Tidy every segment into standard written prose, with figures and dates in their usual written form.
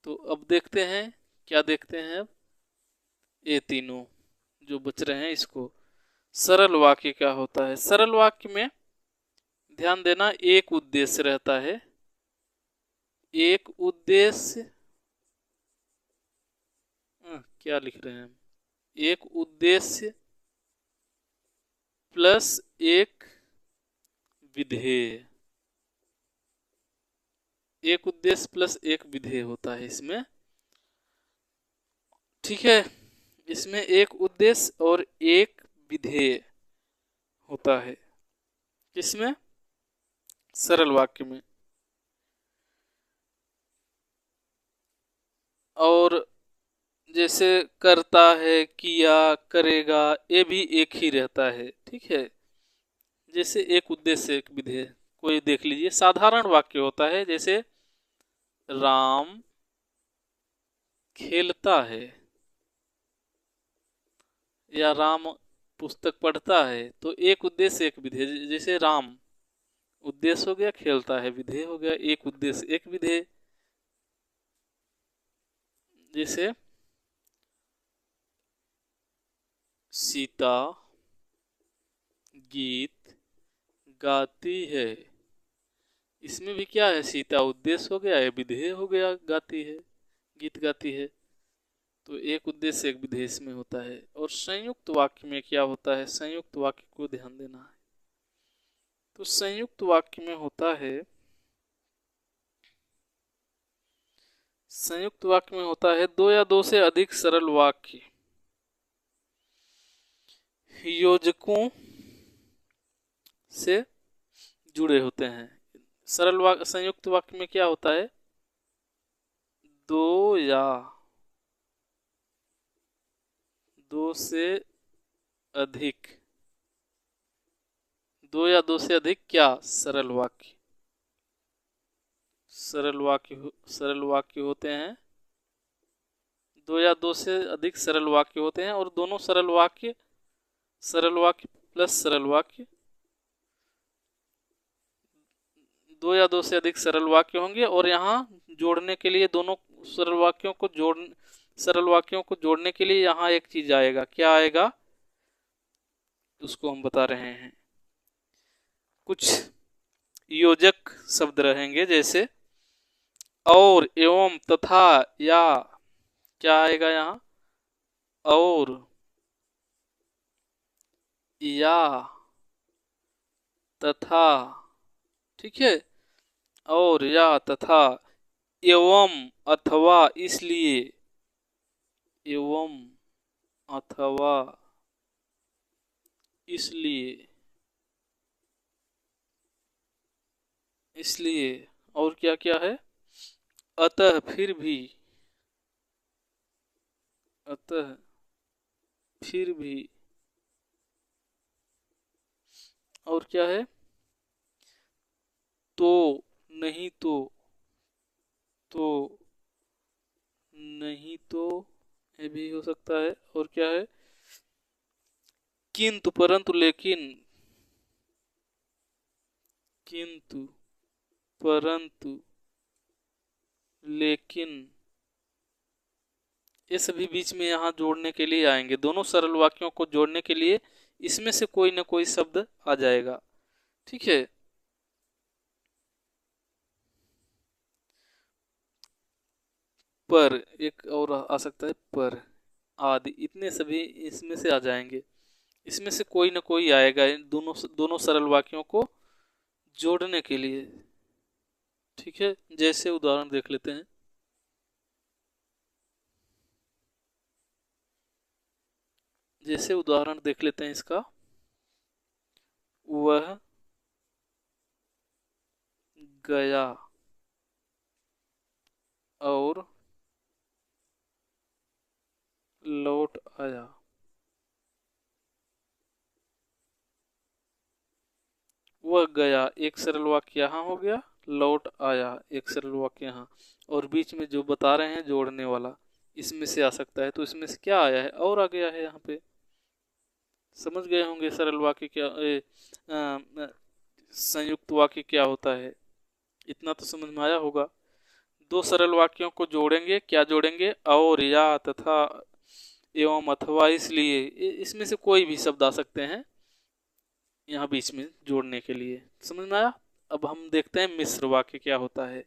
तो अब देखते हैं, क्या देखते हैं अब, ये तीनों जो बच रहे हैं इसको। सरल वाक्य क्या होता है? सरल वाक्य में ध्यान देना, एक उद्देश्य रहता है। एक उद्देश्य, क्या लिख रहे हैं हम, एक उद्देश्य प्लस एक विधेय। एक उद्देश्य प्लस एक विधेय होता है इसमें। ठीक है, इसमें एक उद्देश्य और एक विधेय होता है। किसमें? सरल वाक्य में। और जैसे करता है, किया, करेगा, ये भी एक ही रहता है। ठीक है, जैसे एक उद्देश्य एक विधेय। कोई देख लीजिए, साधारण वाक्य होता है, जैसे राम खेलता है, या राम पुस्तक पढ़ता है। तो एक उद्देश्य एक विधेय, जैसे राम उद्देश्य हो गया, खेलता है विधेय हो गया। एक उद्देश्य एक विधेय। जैसे सीता गीत गाती है, इसमें भी क्या है, सीता उद्देश्य हो गया, ये विधेय हो गया, गाती है, गीत गाती है। तो एक उद्देश्य एक विधेय इसमें होता है। और संयुक्त वाक्य में क्या होता है? संयुक्त वाक्य को ध्यान देना है। तो संयुक्त वाक्य में होता है, संयुक्त वाक्य में होता है दो या दो से अधिक सरल वाक्य योजकों से जुड़े होते हैं। सरल वाक्य, संयुक्त वाक्य में क्या होता है? दो या दो से अधिक, दो या दो से अधिक क्या? सरल वाक्य। सरल वाक्य होते हैं, दो या दो से अधिक सरल वाक्य होते हैं। और दोनों सरल वाक्य प्लस सरल वाक्य, दो या दो से अधिक सरल वाक्य होंगे। और यहाँ जोड़ने के लिए, दोनों सरल वाक्यों को जोड़ने के लिए यहाँ एक चीज आएगा। क्या आएगा? उसको हम बता रहे हैं। कुछ योजक शब्द रहेंगे, जैसे और, एवं, तथा, या। क्या आएगा यहाँ? और, या, तथा। ठीक है, और, या, तथा, एवं, अथवा, इसलिए। एवं, अथवा, इसलिए। इसलिए। और क्या क्या है? अतः, फिर भी। अतः, फिर भी। और क्या है? तो, नहीं तो। तो, नहीं तो, ये भी हो सकता है। और क्या है? किंतु, परंतु, लेकिन। किंतु, परंतु, लेकिन। ये सभी बीच में यहाँ जोड़ने के लिए आएंगे। दोनों सरल वाक्यों को जोड़ने के लिए इसमें से कोई ना कोई शब्द आ जाएगा। ठीक है, पर एक और आ सकता है, पर, आदि, इतने सभी इसमें से आ जाएंगे। इसमें से कोई ना कोई आएगा इन दोनों दोनों सरल वाक्यों को जोड़ने के लिए। ठीक है, जैसे उदाहरण देख लेते हैं। जैसे उदाहरण देख लेते हैं इसका। वह गया और लौट आया। वह गया एक सरल वाक्य यहाँ हो गया, लौट आया एक सरल वाक्य यहाँ। और बीच में जो बता रहे हैं जोड़ने वाला, इसमें से आ सकता है। तो इसमें से क्या आया है? और आ गया है यहाँ पे। समझ गए होंगे सरल वाक्य क्या, संयुक्त वाक्य क्या होता है। इतना तो समझ में आया होगा। दो सरल वाक्यों को जोड़ेंगे। क्या जोड़ेंगे? और, या, तथा, एवं, अथवा, इसलिए। इसमें से कोई भी शब्द आ सकते हैं यहाँ बीच में जोड़ने के लिए। समझ में आया? अब हम देखते हैं मिश्र वाक्य क्या होता है।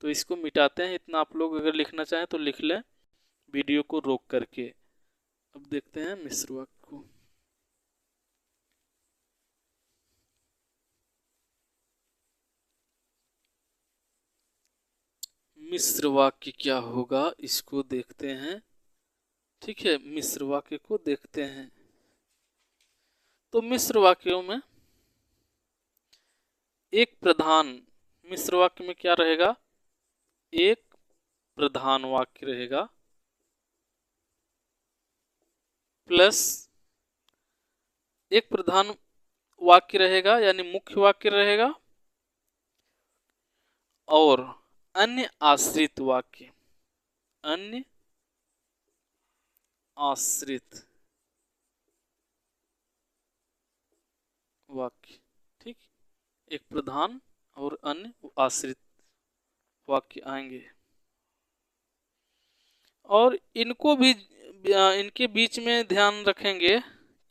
तो इसको मिटाते हैं। इतना आप लोग अगर लिखना चाहें तो लिख लें वीडियो को रोक करके। अब देखते हैं मिश्र वाक्य को। मिश्र वाक्य क्या होगा इसको देखते हैं। ठीक है, मिश्र वाक्य को देखते हैं। तो मिश्र वाक्यों में एक प्रधान, मिश्र वाक्य में क्या रहेगा? एक प्रधान वाक्य रहेगा प्लस एक प्रधान वाक्य रहेगा यानी मुख्य वाक्य रहेगा, और अन्य आश्रित वाक्य, अन्य आश्रित वाक्य। ठीक, एक प्रधान और अन्य आश्रित वाक्य आएंगे। और इनको भी इनके बीच में ध्यान रखेंगे।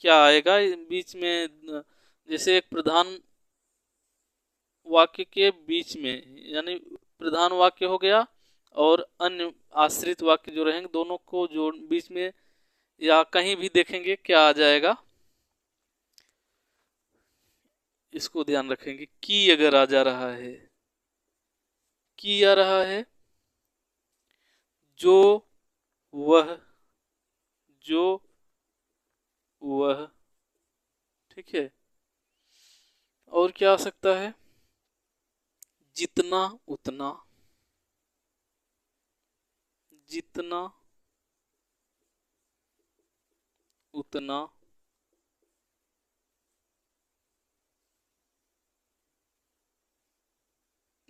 क्या आएगा बीच में? जैसे एक प्रधान वाक्य के बीच में, यानी प्रधान वाक्य हो गया और अन्य आश्रित वाक्य जो रहेंगे, दोनों को जोड़ बीच में या कहीं भी देखेंगे क्या आ जाएगा, इसको ध्यान रखेंगे। की अगर आ जा रहा है, की आ रहा है, जो, वह, जो, वह। ठीक है, और क्या आ सकता है? जितना, उतना, जितना, उतना,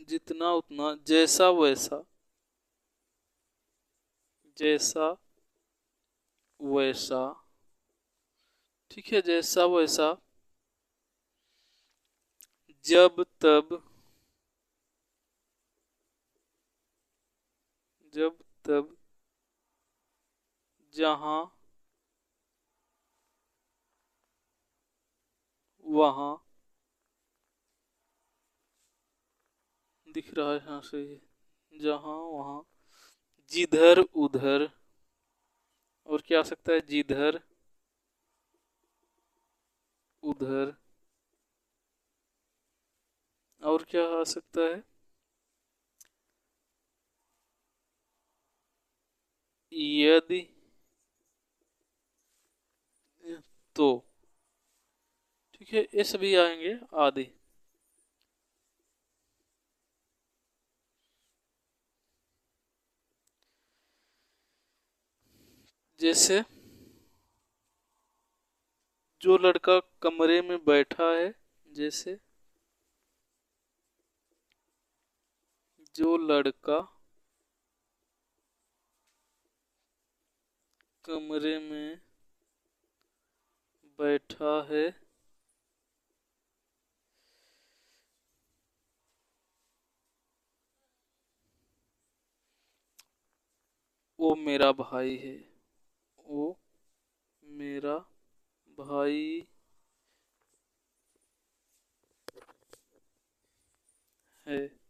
जितना, उतना, जैसा, वैसा, जैसा, वैसा। ठीक है, जैसा, वैसा, जब, तब, जब, तब, जहां, वहां। दिख रहा है? हाँ सही है। जहां, वहां, जिधर, उधर। और क्या आ सकता है? जिधर, उधर। और क्या आ सकता है? यदि, तो। ठीक है, ये सभी आएंगे आदि। जैसे जो लड़का कमरे में बैठा है, जैसे जो लड़का कमरे में बैठा है, वो मेरा भाई है, वो मेरा भाई है।